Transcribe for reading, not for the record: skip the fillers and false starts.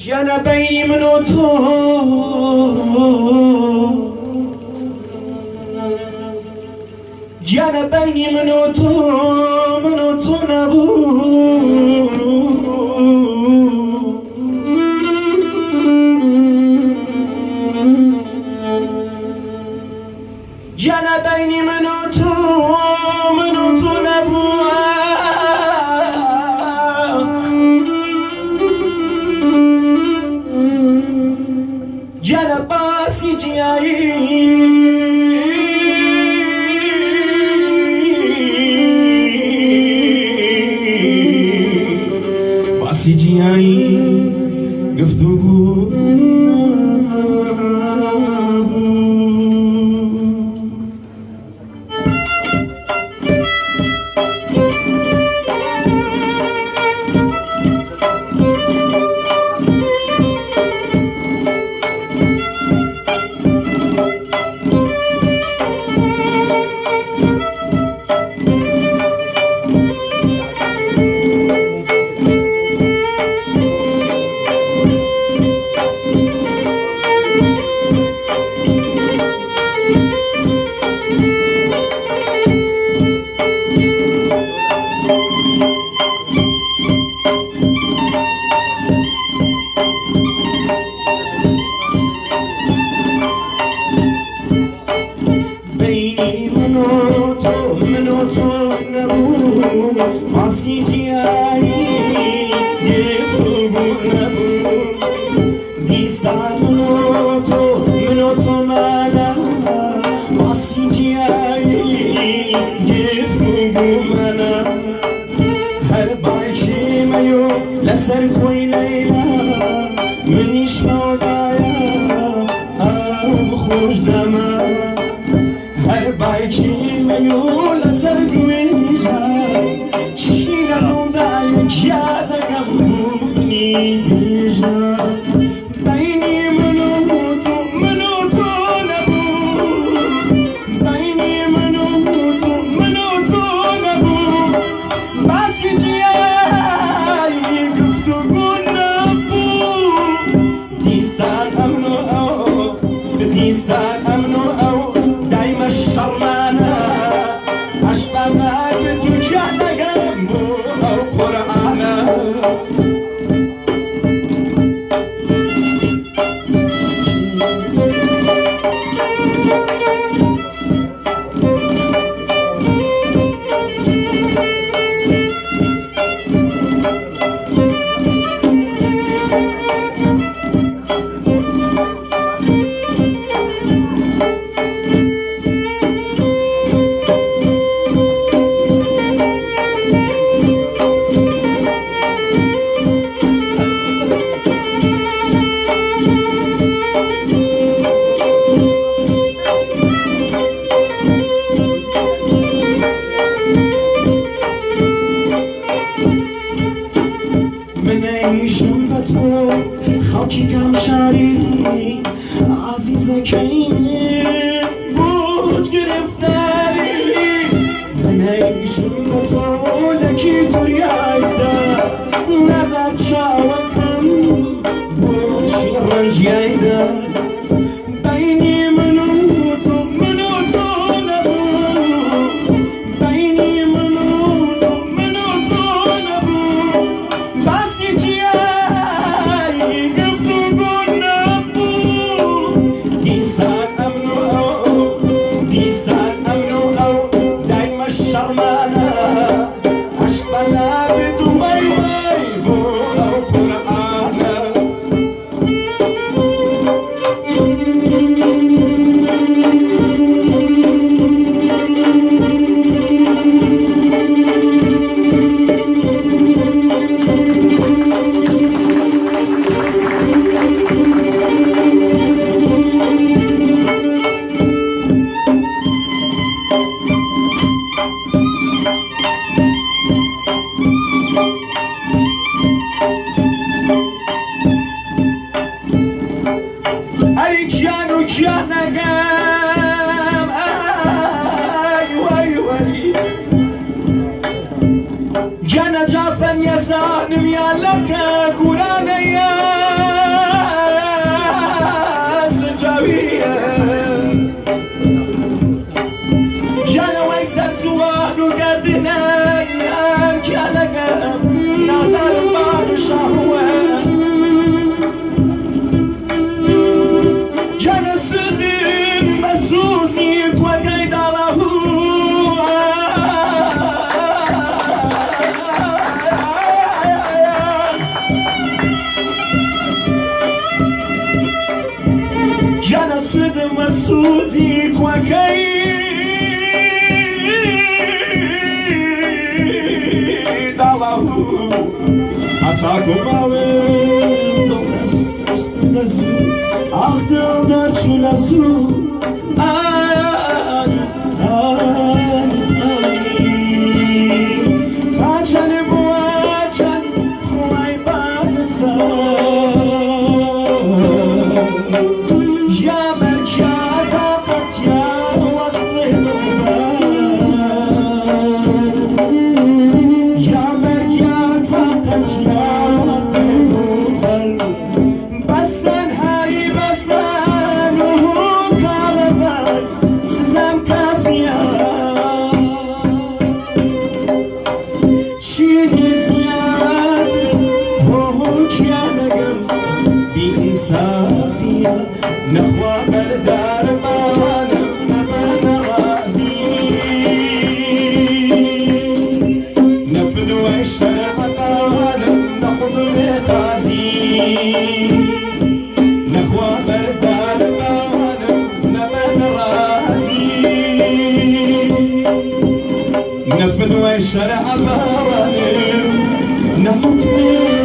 جانا بيني من وتو جانا بيني من وتو نبو جانا بيني من وتو نبو جانا باسي جياي قفتو بيني منوتو نبو ماسي جياي يفتو نبو ديسان منوتو مانا ماسي جياي يفتو مانا هر بايشي ميو لسر كوي ليلى منيش موضايا او خوش دما هر بايكي ميول سرقويجا شينا نودايك يا دقموني بيجا بيني منوتو نبو بيني منوتو نبو باسي جياي قفتو نبو ديسان امنو او دايما الشرمانة أشبابنا بتوجعنا جنبه أو قرآنا خاکی کم شری عزیزکین بود گرفتاری من ایشون به تو لکی توریایده نزد شاوکم بود شیرنجیایده بینی منو تو نبو بینی منو تو نبو باسی جیایی أشبنا بدو ويبو أو قرآنا که گورانه یا سنجاویه جانوی سرزوانو گردنه کیانگم نازارم باد شاهوه جان سدیم بسوسی کوکی دالاهو جان سدیم بسوسی کوکی Ataku mały, do lasu, ach do darczu lasu, Taczan bułaczan, chłaj bansa, ja merciata tatia wasny نخوى بردار مانا نمان غازي نفذ الشرع مانا نقض بغازي نخوى بردار مانا نمان غازي نفذ الشرع مانا نقض بغازي